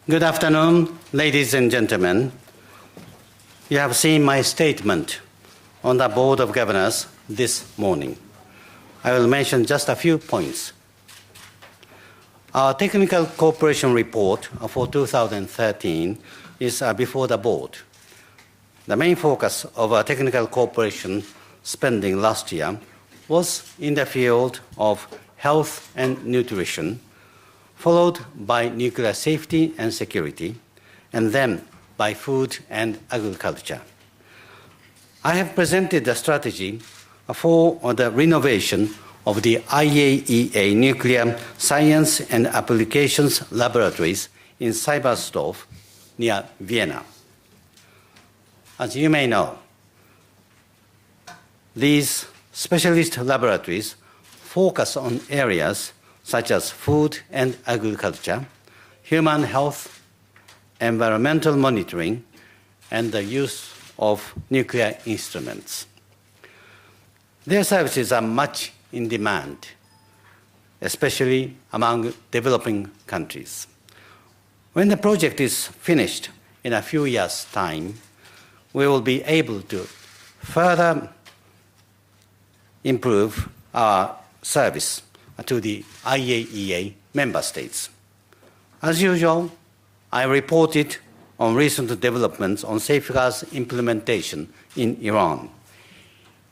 Good afternoon, ladies and gentlemen. You have seen my statement on the Board of Governors this morning. I will mention just a few points. Our technical cooperation report for 2013 is before the board. The main focus of our technical cooperation spending last year was in the field of health and nutrition, followed by nuclear safety and security, and then by food and agriculture. I have presented the strategy for the renovation of the IAEA Nuclear Science and Applications Laboratories in Cybersdorf near Vienna. As you may know, these specialist laboratories focus on areas such as food and agriculture, human health, environmental monitoring, and the use of nuclear instruments. Their services are much in demand, especially among developing countries. When the project is finished in a few years' time, we will be able to further improve our service to the IAEA member states. As usual, I reported on recent developments on safeguards implementation in Iran.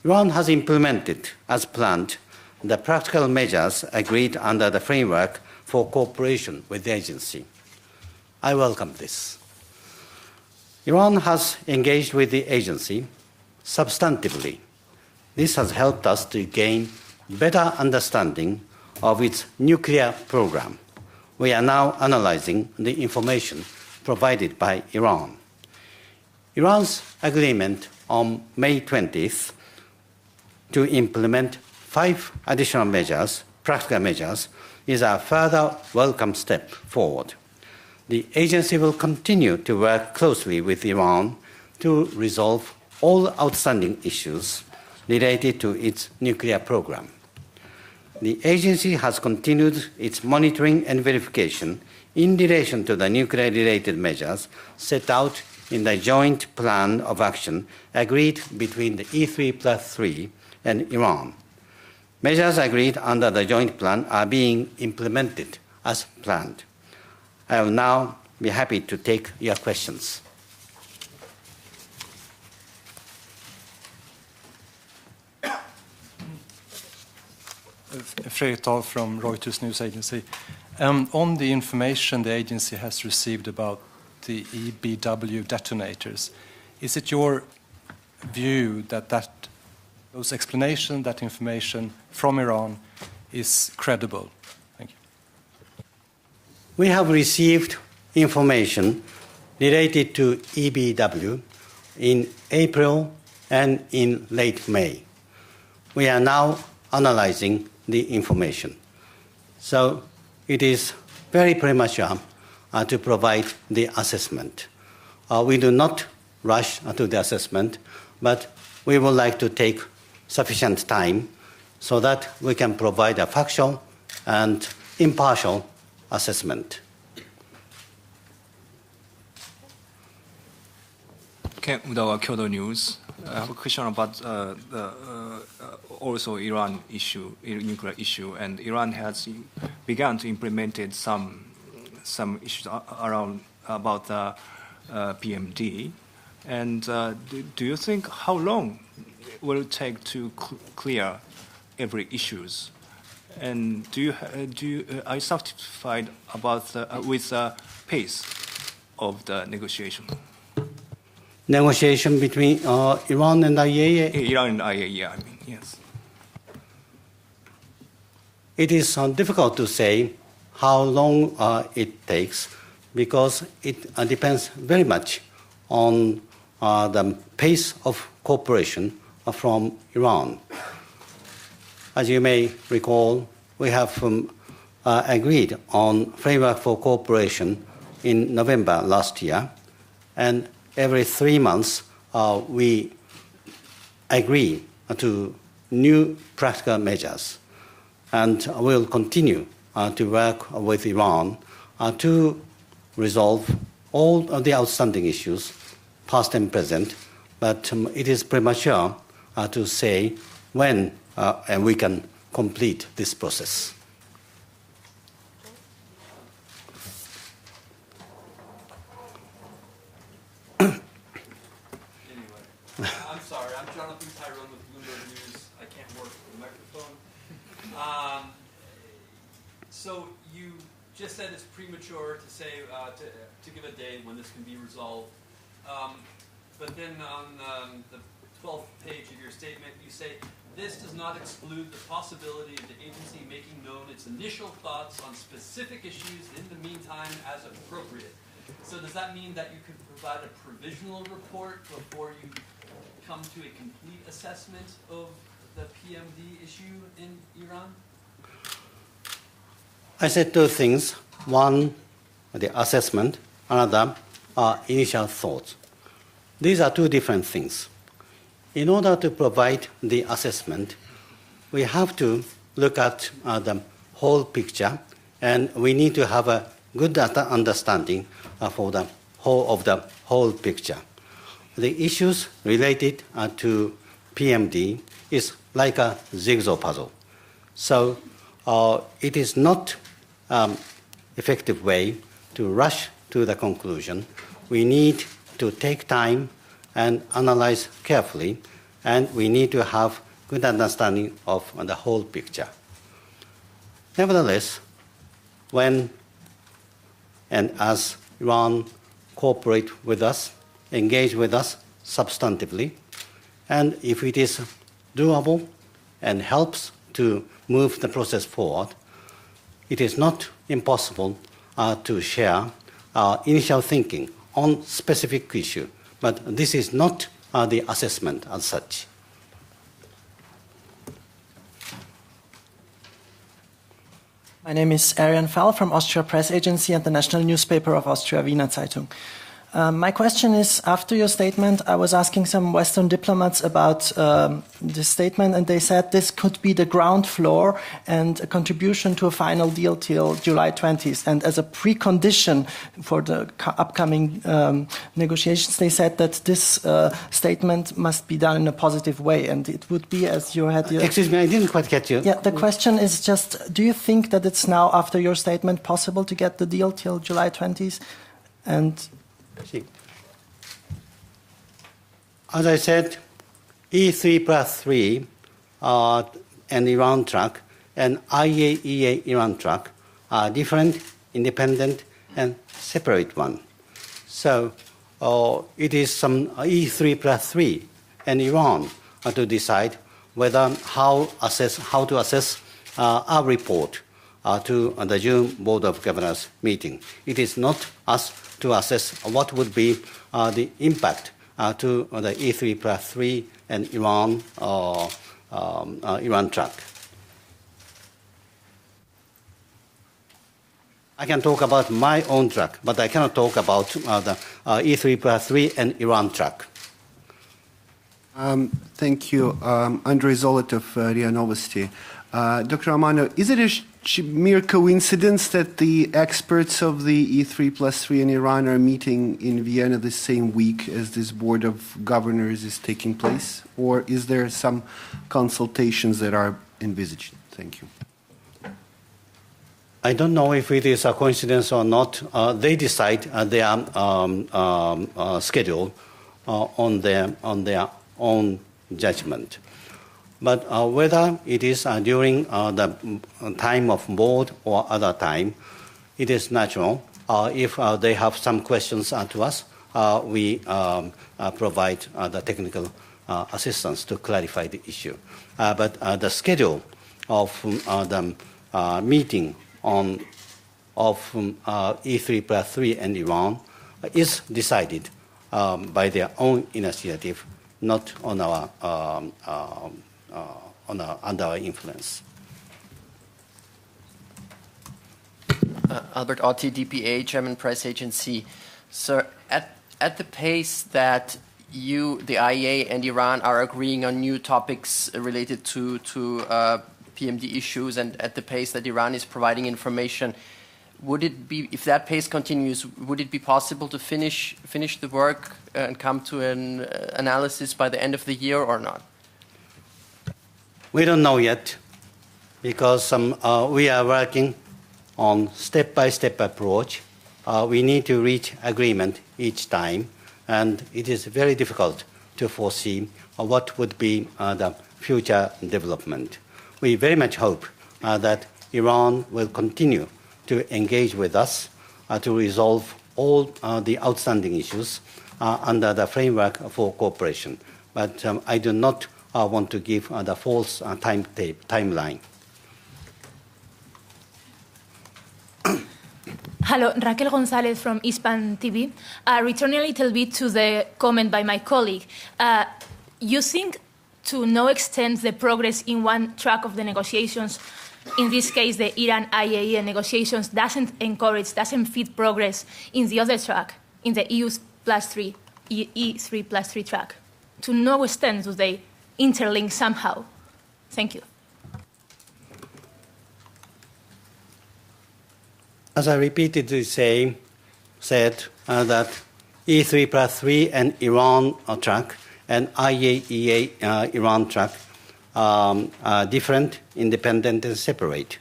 Iran has implemented, as planned, the practical measures agreed under the framework for cooperation with the agency. I welcome this. Iran has engaged with the agency substantively. This has helped us to gain better understanding of its nuclear program. We are now analyzing the information provided by Iran. Iran's agreement on May 20th to implement 5 additional measures, practical measures, is a further welcome step forward. The agency will continue to work closely with Iran to resolve all outstanding issues related to its nuclear program. The agency has continued its monitoring and verification in relation to the nuclear-related measures set out in the joint plan of action agreed between the E3+3 and Iran. Measures agreed under the joint plan are being implemented as planned. I will now be happy to take your questions. Fredrik Dahl from Reuters News Agency. On the information the agency has received about the EBW detonators, is it your view that those explanations, that information from Iran is credible? Thank you. We have received information related to EBW in April and in late May. We are now analyzing the information. So it is very premature to provide the assessment. We do not rush to the assessment, but we would like to take sufficient time so that we can provide a factual and impartial assessment. Ken Udawa, Kyodo News. I have a question about also Iran issue, nuclear issue, and Iran has begun to implement some issues around about the PMD. And do you think how long will it take to clear every issues? And are you satisfied about with the pace of the negotiation? Negotiation between Iran and IAEA? Iran and IAEA, I mean, yes. It is difficult to say how long it takes because it depends very much on the pace of cooperation from Iran. As you may recall, we have agreed on framework for cooperation in November last year, and every 3 months, we agree to new practical measures. And we'll continue to work with Iran to resolve all of the outstanding issues, past and present, but it is premature to say when and we can complete this process. I'm sorry, I'm Jonathan Tyrone with Bloomberg News. I can't work with the microphone. So you just said it's premature to say, to give a date when this can be resolved. But then on the 12th page of your statement, you say, this does not exclude the possibility of the agency making known its initial thoughts on specific issues in the meantime as appropriate. So does that mean that you could provide a provisional report before you come to a complete assessment of the PMD issue in Iran? I said two things. One, the assessment. Another, initial thoughts. These are two different things. In order to provide the assessment, we have to look at the whole picture, and we need to have a good understanding for the whole picture. The issues related to PMD is like a jigsaw puzzle. So it is not effective way to rush to the conclusion. We need to take time and analyze carefully, and we need to have good understanding of the whole picture. Nevertheless, when and as Iran cooperate with us, engage with us substantively, and if it is doable and helps to move the process forward, it is not impossible to share our initial thinking on specific issue, but this is not the assessment as such. My name is Arian Fall from Austria Press Agency and the national newspaper of Austria, Wiener Zeitung. My question is, after your statement, I was asking some Western diplomats about this statement, and they said this could be the ground floor and a contribution to a final deal till July 20th. And as a precondition for the upcoming negotiations, they said that this statement must be done in a positive way, and it would be as you had... Excuse me, I didn't quite get you. Yeah, the question is just, do you think that it's now, after your statement, possible to get the deal till July 20th? And... As I said, E3+3 and Iran track and IAEA Iran track are different, independent, and separate one. So it is some E3+3 and Iran to decide whether how to assess our report to the June Board of Governors meeting. It is not us to assess what would be the impact to the E3+3 and Iran track. I can talk about my own track, but I cannot talk about the E3+3 and Iran track. Thank you. Andrei Zolotov, RIA Novosti. Dr. Amano, is it a mere coincidence that the experts of the E3+3 in Iran are meeting in Vienna the same week as this Board of Governors is taking place? Or is there some consultations that are envisaged? Thank you. I don't know if it is a coincidence or not. They decide their schedule on their own judgment. But whether it is during the time of board or other time, it is natural. If they have some questions to us, we provide the technical assistance to clarify the issue. But the schedule of the meeting of E3+3 and Iran is decided by their own initiative, not on our under our influence. Albert Otti, DPA, German Press Agency. Sir, at the pace that you, the IAEA and Iran are agreeing on new topics related to PMD issues, and at the pace that Iran is providing information, would it be, if that pace continues, would it be possible to finish the work and come to an analysis by the end of the year or not? We don't know yet, because we are working on step-by-step approach. We need to reach agreement each time, and it is very difficult to foresee what would be the future development. We very much hope that Iran will continue to engage with us to resolve all the outstanding issues under the framework for cooperation. But I do not want to give the false timeline. Hello, Raquel González from Hispan TV. Returning a little bit to the comment by my colleague, you think to no extent the progress in one track of the negotiations, in this case the Iran-IAEA negotiations, doesn't feed progress in the other track, in the E3+3 track? To no extent do they interlink somehow? Thank you. As I repeatedly said that E3+3 and Iran track and IAEA Iran track are different, independent, and separate.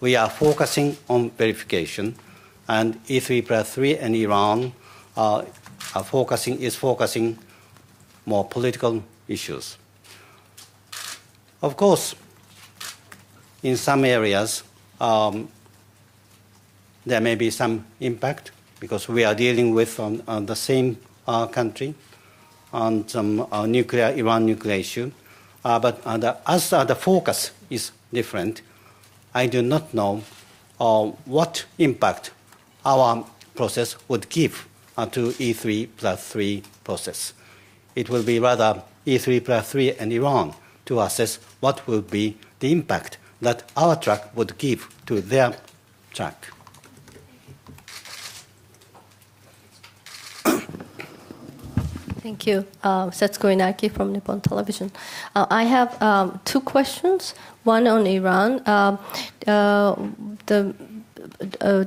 We are focusing on verification, and E3+3 and Iran is focusing more political issues. Of course, in some areas, there may be some impact because we are dealing with the same country on some Iran nuclear issue. But as the focus is different, I do not know what impact our process would give to E3+3 process. It will be rather E3+3 and Iran to assess what will be the impact that our track would give to their track. Thank you. Setsuko Inaki from Nippon Television. I have two questions. One on Iran.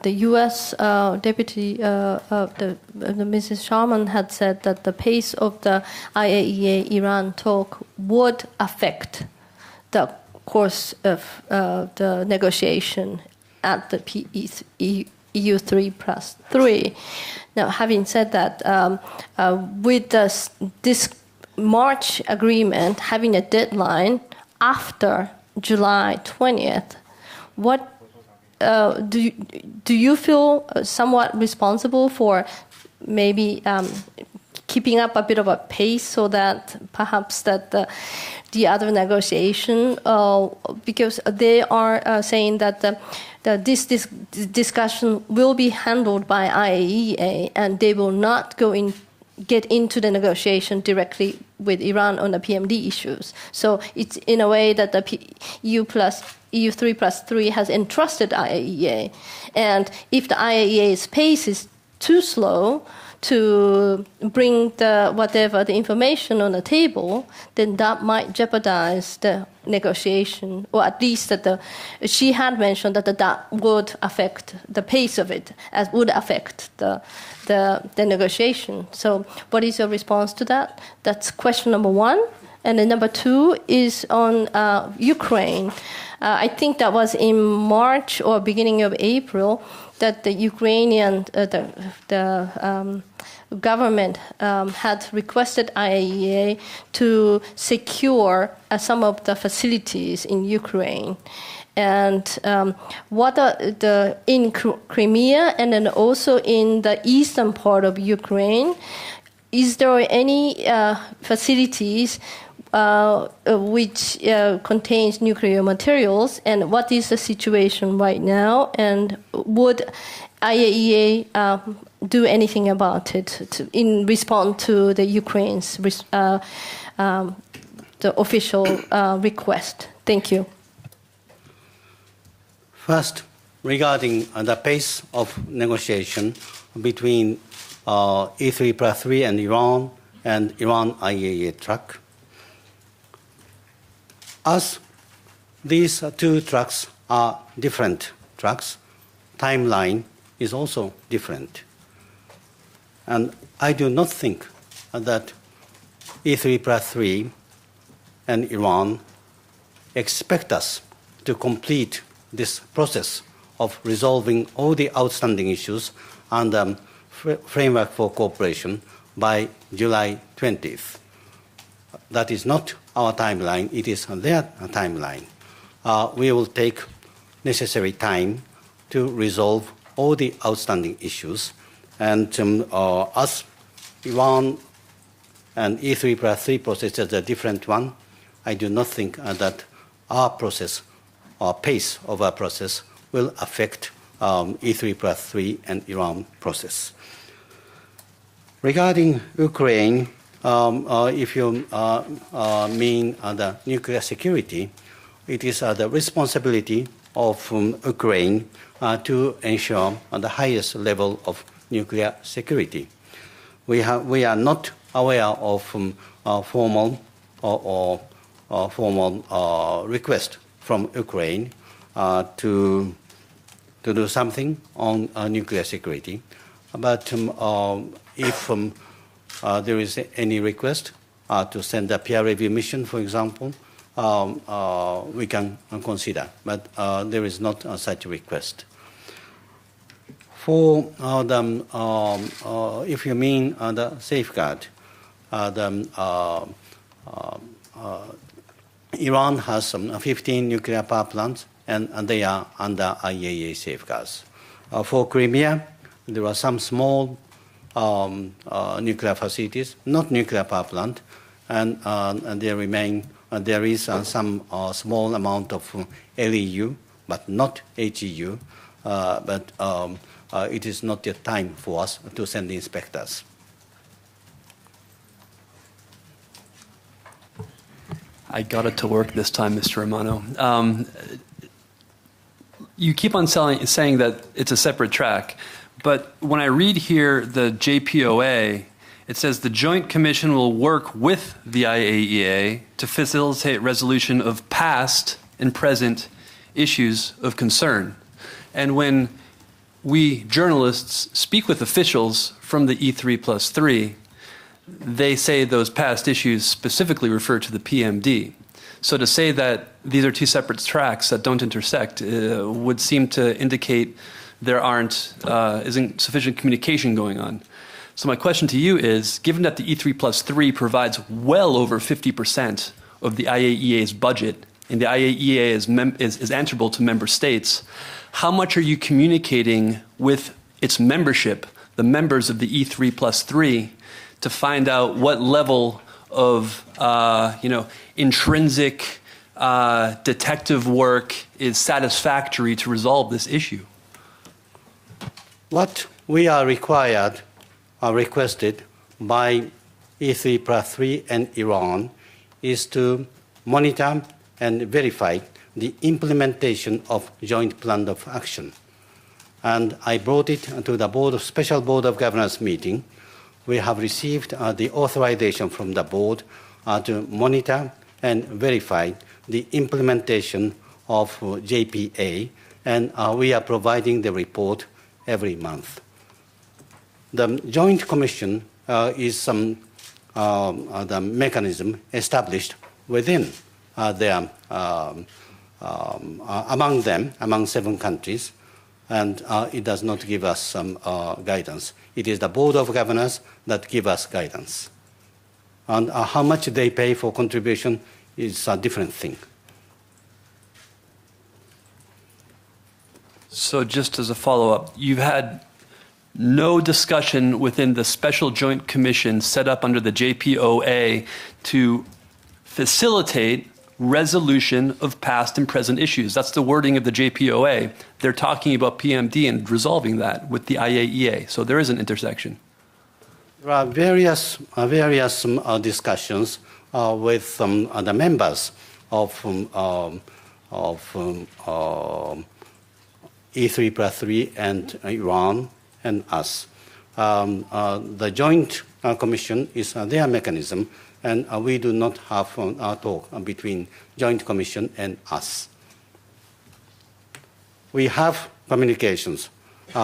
The U.S. Deputy, Mrs. Sharman had said that the pace of the IAEA-Iran talk would affect the course of the negotiation at the EU3+3. Now, having said that, with this March agreement having a deadline after July 20th, what do you feel somewhat responsible for maybe keeping up a bit of a pace so that perhaps that the other negotiation, because they are saying that this discussion will be handled by IAEA and they will not get into the negotiation directly with Iran on the PMD issues. So it's in a way that the EU3+3 has entrusted IAEA. And if the IAEA's pace is too slow to bring the information on the table, then that might jeopardize the negotiation, or at least that she had mentioned that would affect the pace of it, as would affect the negotiation. So what is your response to that? That's question number one. And then number two is on Ukraine. I think that was in March or beginning of April that the Ukrainian government had requested IAEA to secure some of the facilities in Ukraine. And what in Crimea and then also in the eastern part of Ukraine, is there any facilities which contains nuclear materials, and what is the situation right now, and would IAEA do anything about it in response to the Ukraine's the official request? Thank you. First, regarding the pace of negotiation between E3+3 and Iran IAEA track. As these two tracks are different tracks, timeline is also different. And I do not think that E3+3 and Iran expect us to complete this process of resolving all the outstanding issues and framework for cooperation by July 20th. That is not our timeline, it is their timeline. We will take necessary time to resolve all the outstanding issues. And as Iran and E3+3 process is a different one, I do not think that our process, or pace of our process, will affect E3+3 and Iran process. Regarding Ukraine, if you mean the nuclear security, it is the responsibility of Ukraine to ensure the highest level of nuclear security. We are not aware of formal request from Ukraine to do something on nuclear security. But if there is any request to send a peer review mission, for example, we can consider. But there is not such a request. For if you mean the safeguard, Iran has 15 nuclear power plants, and they are under IAEA safeguards. For Crimea, there are some small nuclear facilities, not nuclear power plant, and there remain. There is some small amount of LEU, but not HEU. But it is not yet time for us to send the inspectors. I got it to work this time, Mr. Amano. You keep on saying that it's a separate track, but when I read here the JPOA, it says the Joint Commission will work with the IAEA to facilitate resolution of past and present issues of concern. And when we journalists speak with officials from the E3+3, they say those past issues specifically refer to the PMD. So to say that these are two separate tracks that don't intersect would seem to indicate there isn't sufficient communication going on. So my question to you is, given that the E3+3 provides well over 50% of the IAEA's budget, and the IAEA is answerable to member states, how much are you communicating with its membership, the members of the E3+3, to find out what level of intrinsic detective work is satisfactory to resolve this issue? What we are requested by E3+3 and Iran is to monitor and verify the implementation of joint plan of action. And I brought it to the Special Board of Governors meeting. We have received the authorization from the board to monitor and verify the implementation of JPA, and we are providing the report every month. The Joint Commission is the mechanism established within among 7 countries, and it does not give us some guidance. It is the Board of Governors that give us guidance. And how much they pay for contribution is a different thing. So just as a follow-up, you've had no discussion within the Special Joint Commission set up under the JPOA to facilitate resolution of past and present issues. That's the wording of the JPOA. They're talking about PMD and resolving that with the IAEA. So there is an intersection. There are various discussions with the members of E3+3 and Iran and us. The Joint Commission is their mechanism, and we do not have a talk between Joint Commission and us. we have communications,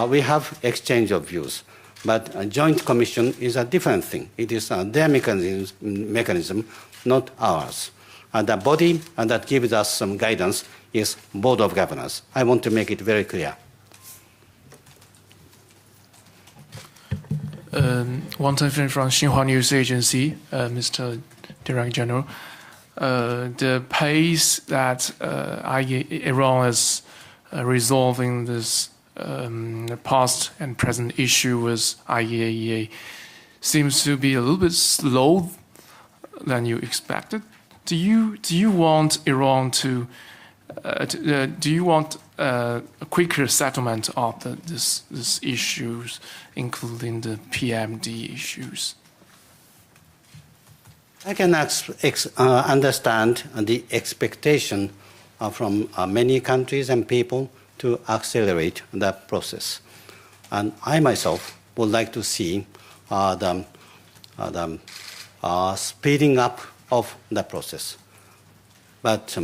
we have exchange of views, but a joint commission is a different thing. It is their mechanism, not ours. And the body that gives us some guidance is Board of Governors. I want to make it very clear. Wang Tenfeng from Xinhua News Agency, Mr. Director General. The pace that Iran is resolving this past and present issue with IAEA seems to be a little bit slow than you expected. Do you want Iran to do you want a quicker settlement of these issues, including the PMD issues? I can understand the expectation from many countries and people to accelerate the process. And I myself would like to see the speeding up of the process. But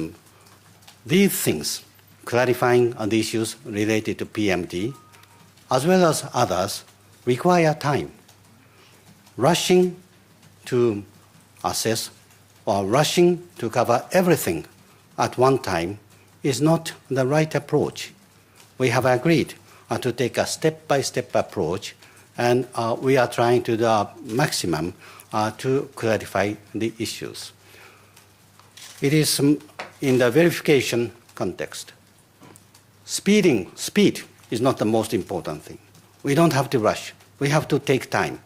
these things, clarifying the issues related to PMD, as well as others, require time. Rushing to assess or rushing to cover everything at one time is not the right approach. We have agreed to take a step-by-step approach, and we are trying to do our maximum to clarify the issues. It is in the verification context. Speed is not the most important thing. We don't have to rush. We have to take time.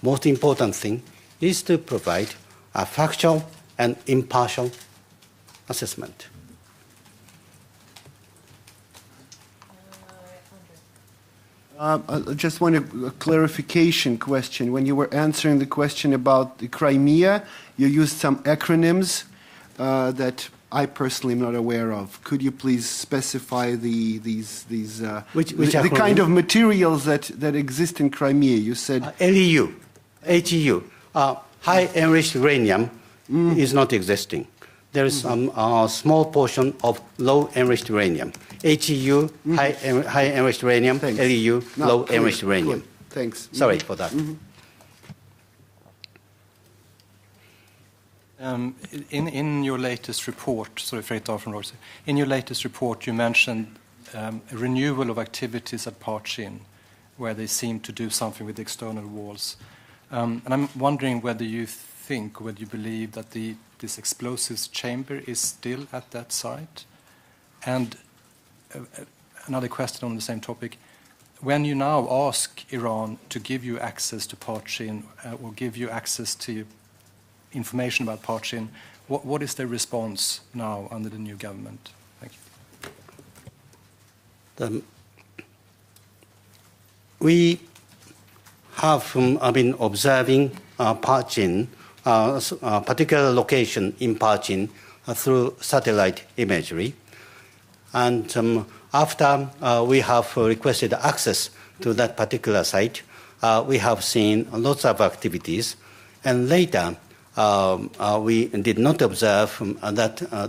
Most important thing is to provide a factual and impartial assessment. I just want a clarification question. When you were answering the question about the Crimea, you used some acronyms that I personally am not aware of. Could you please specify the kind of materials that exist in Crimea? You said LEU, HEU, high enriched uranium is not existing. There is a small portion of low enriched uranium. HEU, high enriched uranium, Thanks. LEU, low enriched uranium. Good. Thanks. Sorry for that. In your latest report, sorry, Fredrik from Reuters, in your latest report you mentioned a renewal of activities at Parchin, where they seem to do something with the external walls. And I'm wondering whether you think, whether you believe that this explosives chamber is still at that site? And another question on the same topic. When you now ask Iran to give you access to Parchin or give you access to information about Parchin, what is their response now under the new government? Thank you. We have been observing Parchin, a particular location in Parchin, through satellite imagery. And after we have requested access to that particular site, we have seen lots of activities. And later, we did not observe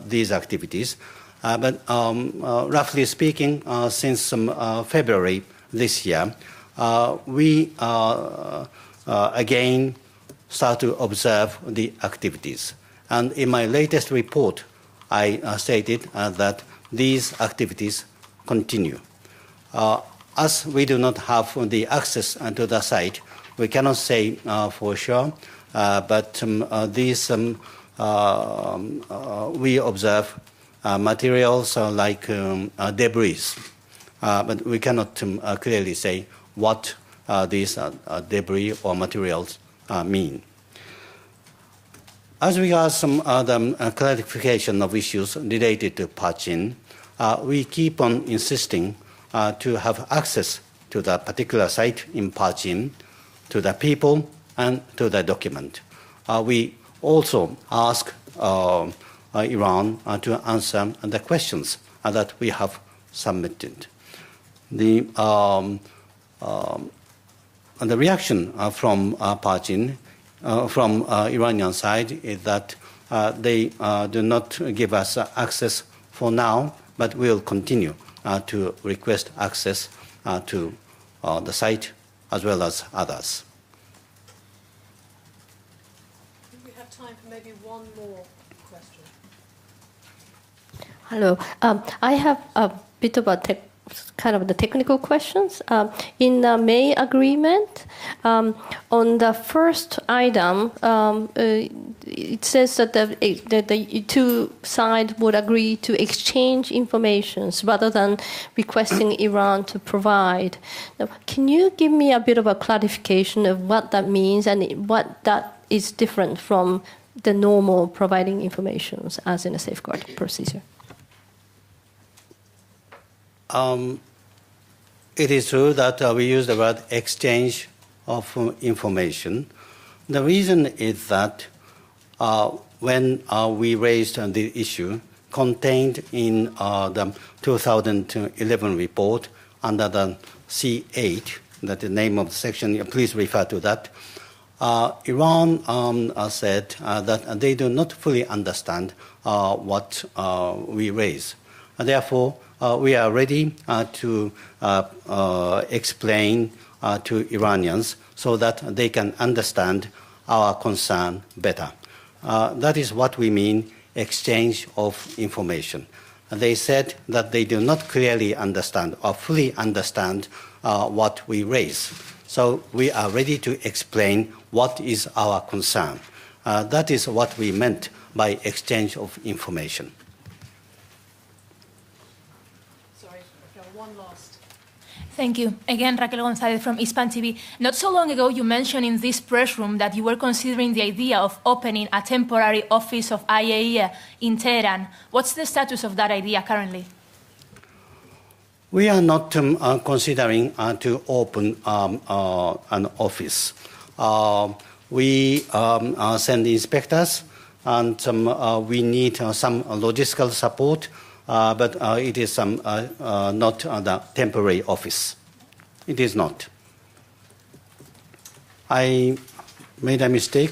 these activities. But roughly speaking, since February this year, we again start to observe the activities. And in my latest report, I stated that these activities continue. As we do not have the access to the site, we cannot say for sure, but these we observe materials like debris, but we cannot clearly say what these debris or materials mean. As regards some other clarification of issues related to Parchin, we keep on insisting to have access to the particular site in Parchin, to the people, and to the document. We also ask Iran to answer the questions that we have submitted. The reaction from Parchin, from Iranian side, is that they do not give us access for now, but will continue to request access to the site as well as others. We have time for maybe one more question. Hello. I have a bit of a kind of the technical questions. In the May agreement, on the first item, it says that the two sides would agree to exchange information rather than requesting Iran to provide. Now, can you give me a bit of a clarification of what that means and what that is different from the normal providing information as in a safeguard procedure? It is true that we use the word exchange of information. The reason is that when we raised the issue contained in the 2011 report under the C8, that's the name of the section, please refer to that, Iran said that they do not fully understand what we raise. Therefore, we are ready to explain to Iranians so that they can understand our concern better. That is what we mean, exchange of information. They said that they do not clearly understand or fully understand what we raise. So we are ready to explain what is our concern. That is what we meant by exchange of information. Thank you. Again, Raquel González from Hispan TV. Not so long ago, you mentioned in this press room that you were considering the idea of opening a temporary office of IAEA in Tehran. What's the status of that idea currently? We are not considering to open an office. We send inspectors, and we need some logistical support. But it is not the temporary office. It is not. I made a mistake.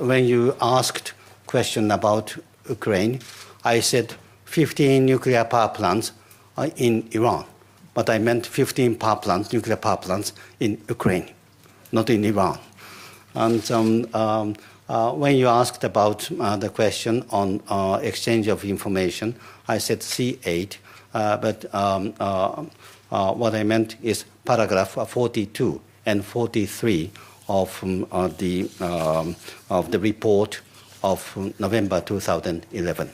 When you asked question about Ukraine, I said 15 nuclear power plants in Iran. But I meant 15 power plants, nuclear power plants in Ukraine, not in Iran. And when you asked about the question on exchange of information, I said C8, but what I meant is paragraph 42 and 43 of the report of November 2011.